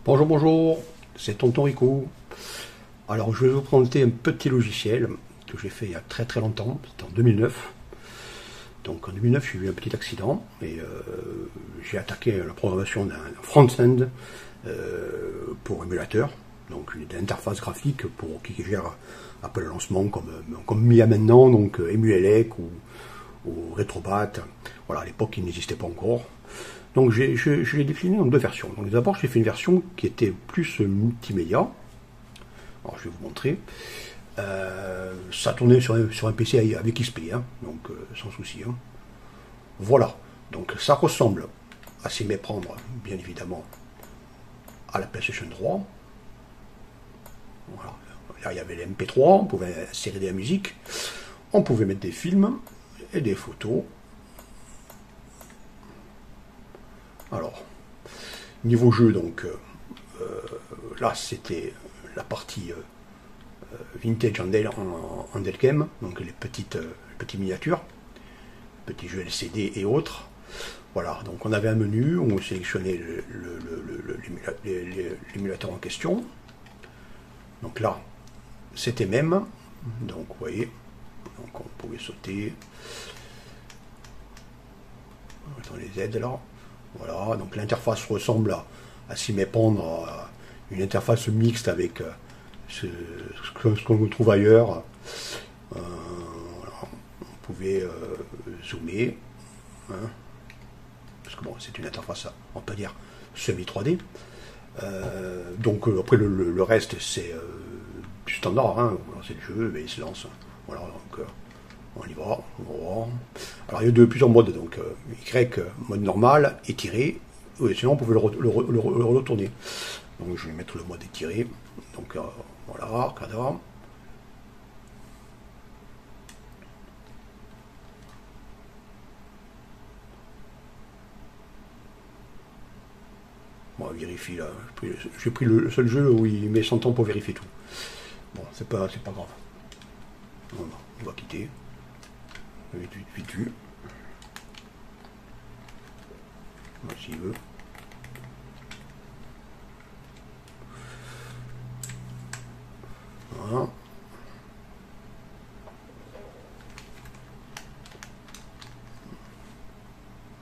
Bonjour, bonjour, c'est Tonton Rico. Alors, je vais vous présenter un petit logiciel que j'ai fait il y a très très longtemps, c'était en 2009. Donc en 2009, j'ai eu un petit accident et j'ai attaqué la programmation d'un front-end pour émulateur, donc une interface graphique pour qui gère un peu le lancement comme il y a maintenant, donc Emulelec ou Retrobat. Voilà, à l'époque, il n'existait pas encore. Donc je l'ai décliné en deux versions. Donc d'abord, j'ai fait une version qui était plus multimédia. Alors je vais vous montrer. Ça tournait sur un PC avec XP, hein, donc sans souci. Hein. Voilà. Donc ça ressemble à s'y méprendre, bien évidemment, à la PlayStation 3. Voilà. Là, il y avait les MP3, on pouvait insérer de la musique, on pouvait mettre des films et des photos. Alors, niveau jeu, donc, là, c'était la partie vintage en Delcam, donc les petites miniatures, petits jeux LCD et autres. Voilà, donc on avait un menu, on sélectionnait l'émulateur en question. Donc là, c'était même, donc vous voyez, donc on pouvait sauter dans les aides là. Voilà, donc l'interface ressemble à s'y méprendre à une interface mixte avec ce qu'on trouve ailleurs. Voilà. On pouvait zoomer, hein, parce que bon, c'est une interface, on peut dire, semi 3D. Donc après le reste, c'est du standard, hein, vous lancez le jeu et il se lance. Voilà, donc on y va. Alors il y a plusieurs modes, donc Y, mode normal, étiré, sinon on pouvait le retourner. Donc je vais mettre le mode étiré, donc voilà, cadre. Bon, on vérifie là, j'ai pris le seul jeu où il met 100 ans pour vérifier tout. Bon, c'est pas grave. On va quitter. Vite vu. S'il veut. Voilà.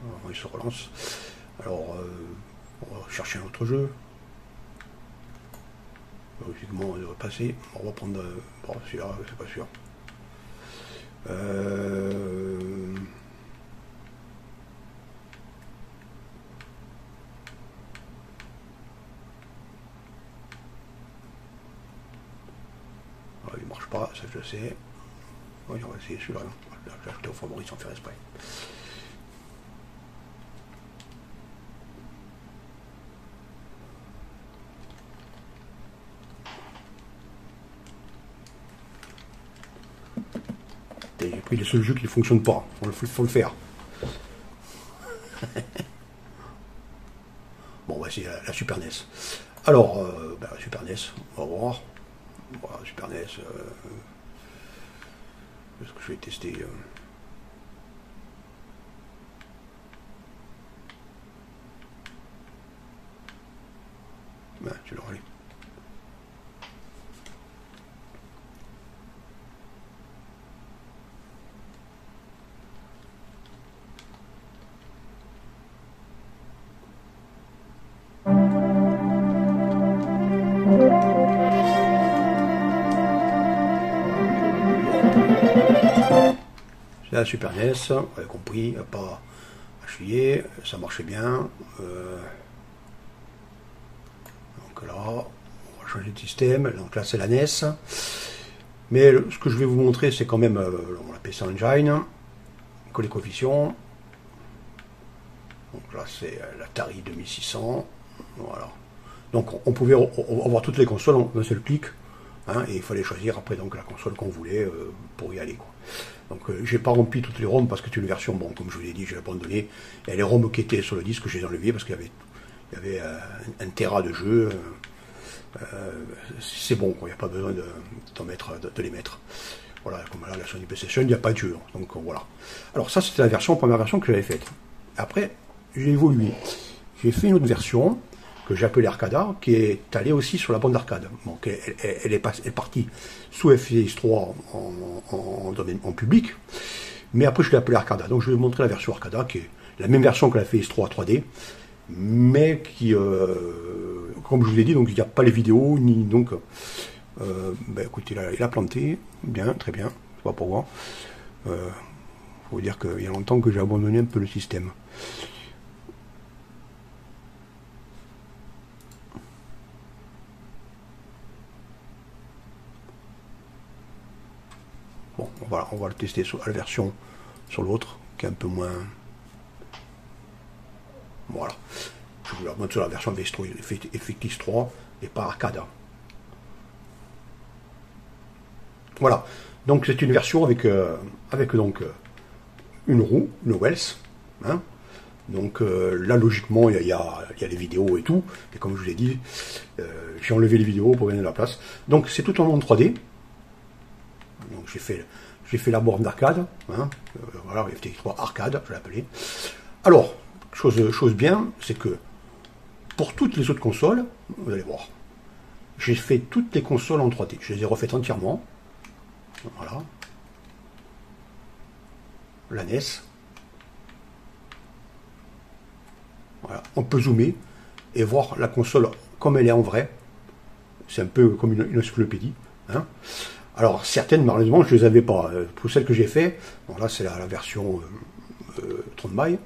Alors, il se relance. Alors, on va chercher un autre jeu. Logiquement, on devrait passer. On va prendre. Bon, celui-là, c'est pas sûr. Il marche pas, ça je le sais. Oui, on va essayer celui-là. Là, j'ai ajouté au favori sans faire exprès. J'ai pris les seuls jeux qui ne fonctionnent pas. Il faut le faire. Bon, on va essayer la Super NES. Alors, la Super NES, on va voir. Voilà, Super NES. Est-ce que je vais tester tu l'auras lu. C'est la Super NES, vous avez compris, il n'y a pas à chier, ça marchait bien. Donc là, on va changer de système, donc là c'est la NES. Mais ce que je vais vous montrer, c'est quand même la PC Engine, les coefficients. Donc là c'est l'Atari 2600, voilà. Donc on pouvait avoir toutes les consoles en un seul clic, hein, et il fallait choisir après donc la console qu'on voulait pour y aller, quoi. Donc j'ai pas rempli toutes les ROM parce que c'est une version, bon, comme je vous l'ai dit, j'ai abandonné. Et les ROM qui étaient sur le disque, je les ai enlevées parce qu'il y avait un Tera de jeu. C'est bon, il n'y a pas besoin de les mettre. Voilà, comme là, la Sony PlayStation, il n'y a pas de jeu. Donc voilà. Alors ça, c'était la première version que j'avais faite. Après, j'ai évolué. J'ai fait une autre version que j'ai appelée Arcada, qui est allée aussi sur la bande d'arcade. Donc elle est partie sous FX3 en public, mais après je l'ai appelée Arcada. Donc je vais vous montrer la version Arcada, qui est la même version que la FX3 3D, mais qui, comme je vous l'ai dit, donc il n'y a pas les vidéos, ni donc... écoutez, là, il a planté, bien, très bien, je sais pas pourquoi. Faut vous dire qu'il y a longtemps que j'ai abandonné un peu le système. Bon, voilà, on va le tester sur la version sur l'autre, qui est un peu moins... Voilà. Je vous la montre sur la version FX3 et pas Arcada. Voilà. Donc c'est une version avec donc une roue, une Wells. Hein. Donc là logiquement il y a les vidéos et tout. Et comme je vous l'ai dit, j'ai enlevé les vidéos pour gagner de la place. Donc c'est tout en monde 3D. Donc j'ai fait la borne d'arcade. Hein. Voilà, FTX3 arcade, je l'ai appelé. Alors, chose bien, c'est que pour toutes les autres consoles, vous allez voir, j'ai fait toutes les consoles en 3D. Je les ai refaites entièrement. Voilà. La NES. Voilà. On peut zoomer et voir la console comme elle est en vrai. C'est un peu comme une encyclopédie. Hein. Alors, certaines, malheureusement, je ne les avais pas. Pour celles que j'ai fait, bon, là, c'est la version 30 mailles.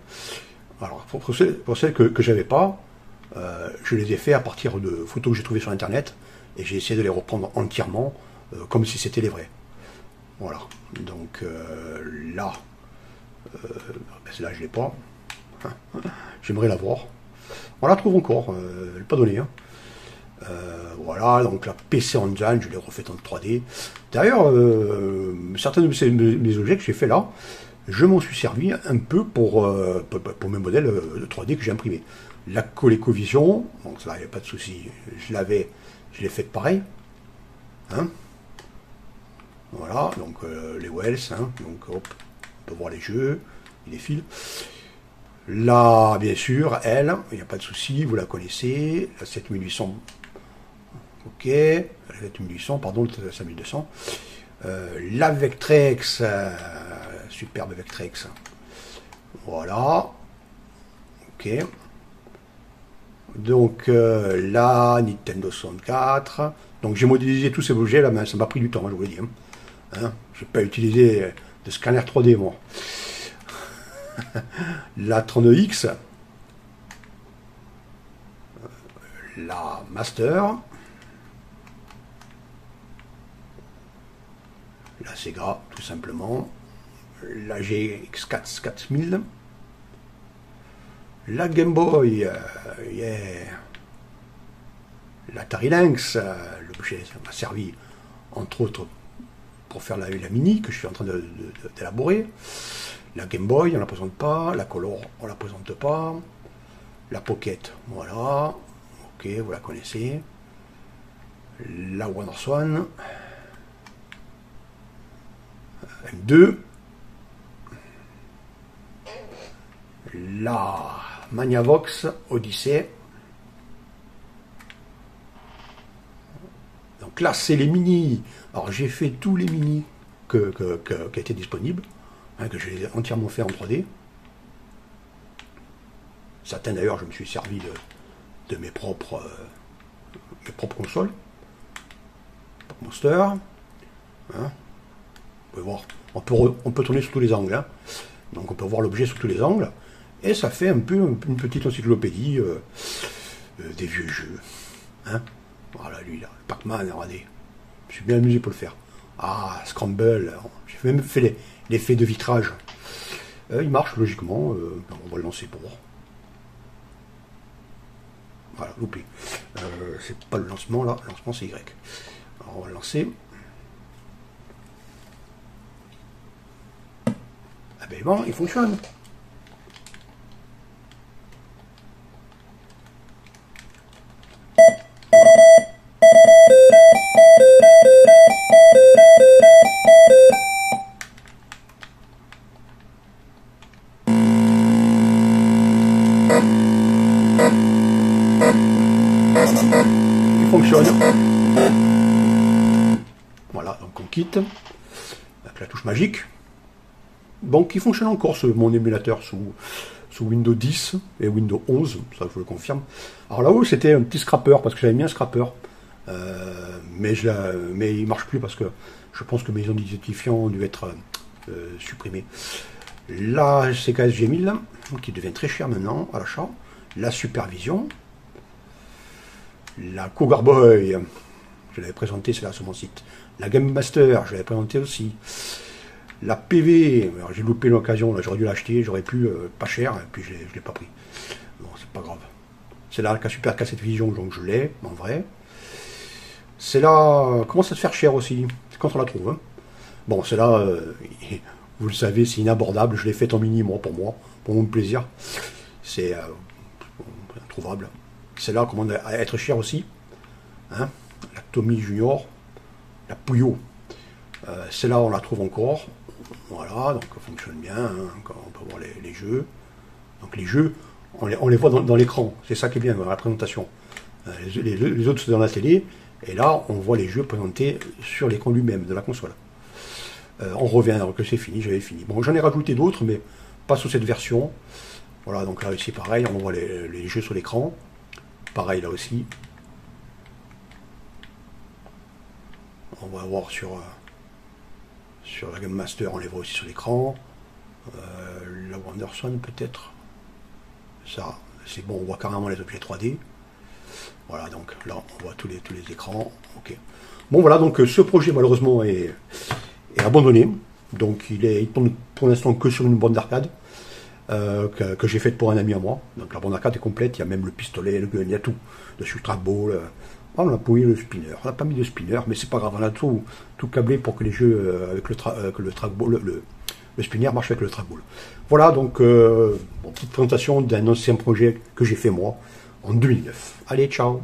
Alors, pour celles que j'avais pas, je les ai fait à partir de photos que j'ai trouvées sur Internet. Et j'ai essayé de les reprendre entièrement, comme si c'était les vrais. Voilà, donc là, celle-là je ne l'ai pas, j'aimerais la voir. On la trouve encore, elle n'est pas donnée. Hein. Voilà, donc la PC Engine, je l'ai refaite en 3D. D'ailleurs, certains de mes objets que j'ai fait là, je m'en suis servi un peu pour mes modèles de 3D que j'ai imprimés. La ColecoVision, donc ça, il n'y a pas de souci, je l'ai faite pareil. Hein. Voilà, donc les Wells, hein, donc hop, on peut voir les jeux, les fils. Là, bien sûr, elle, il n'y a pas de souci, vous la connaissez, la 7800, ok, la 7800, pardon, la 5200. La Vectrex, superbe Vectrex, voilà, ok. Donc la Nintendo 64, donc j'ai modélisé tous ces objets là, mais ça m'a pris du temps, je vous l'ai dit. Hein, je n'ai pas utilisé de scanner 3D, moi. La 32X, la Master, la Sega, tout simplement, la GX4 4000, la Game Boy, yeah. L'Atari Lynx, l'objet m'a servi, entre autres, pour faire la mini que je suis en train d'élaborer. La Game Boy, on ne la présente pas. La Color, on ne la présente pas. La Pocket, voilà. Ok, vous la connaissez. La WonderSwan. M2. La Magnavox Odyssey. Donc là, c'est les mini. Alors, j'ai fait tous les mini qui étaient disponibles, hein, que j'ai entièrement fait en 3D. Certains, d'ailleurs, je me suis servi de mes propres consoles. Monster. Hein. Vous pouvez voir, on peut tourner sur tous les angles. Hein. Donc, on peut voir l'objet sur tous les angles. Et ça fait un peu une petite encyclopédie des vieux jeux. Hein. Voilà, lui, là, Pac-Man, regardez. Je suis bien amusé pour le faire. Ah, Scramble. J'ai même fait l'effet de vitrage. Il marche logiquement. On va le lancer pour. Voilà, loupé. C'est pas le lancement là. Le lancement c'est Y. Alors on va le lancer. Ah ben bon, il fonctionne. fonctionne. Voilà, donc on quitte avec la touche magique. Donc il fonctionne encore mon émulateur sous Windows 10 et Windows 11, ça je le confirme. Alors là-haut c'était un petit scrapper parce que j'avais mis un scrapper, mais il marche plus parce que je pense que mes identifiants ont dû être supprimés. La CKS G1000 qui devient très cher maintenant à l'achat, la Supervision, la Cougar Boy, je l'avais présenté, c'est là sur mon site, la Game Master, je l'avais présenté aussi. La PV, j'ai loupé l'occasion, j'aurais dû l'acheter, j'aurais pu, pas cher, et puis je ne l'ai pas pris. Bon, c'est pas grave. C'est là la Super Cassette Vision, donc je l'ai, en vrai. C'est là, commence à se faire cher aussi, quand on la trouve. Hein. Bon, c'est là, vous le savez, c'est inabordable, je l'ai fait en mini, moi, pour mon plaisir. C'est introuvable. C'est là, commence à être cher aussi. Hein. La Tommy Junior, la Puyo. C'est là, on la trouve encore. Voilà, donc ça fonctionne bien, hein, on peut voir les jeux. Donc les jeux, on les voit dans l'écran, c'est ça qui est bien dans la présentation. Les autres sont dans la télé, et là on voit les jeux présentés sur l'écran lui-même de la console. On revient alors que c'est fini, j'avais fini. Bon, j'en ai rajouté d'autres, mais pas sur cette version. Voilà, donc là ici pareil, on voit les jeux sur l'écran. Pareil là aussi. On va voir sur la Game Master, on les voit aussi sur l'écran. La Wonderson peut-être. Ça, c'est bon, on voit carrément les objets 3D. Voilà, donc là, on voit tous les écrans. Ok. Bon, voilà, donc ce projet, malheureusement, est abandonné. Donc, il tourne pour l'instant que sur une borne d'arcade que j'ai faite pour un ami à moi. Donc, la borne d'arcade est complète. Il y a même le pistolet, le gun, il y a tout. Dessus, le trackball. On a pouillé le spinner. On n'a pas mis de spinner, mais c'est pas grave. On a tout câblé pour que les jeux avec le trackball, le spinner marche avec le trackball. Voilà, donc, petite présentation d'un ancien projet que j'ai fait moi en 2009. Allez, ciao!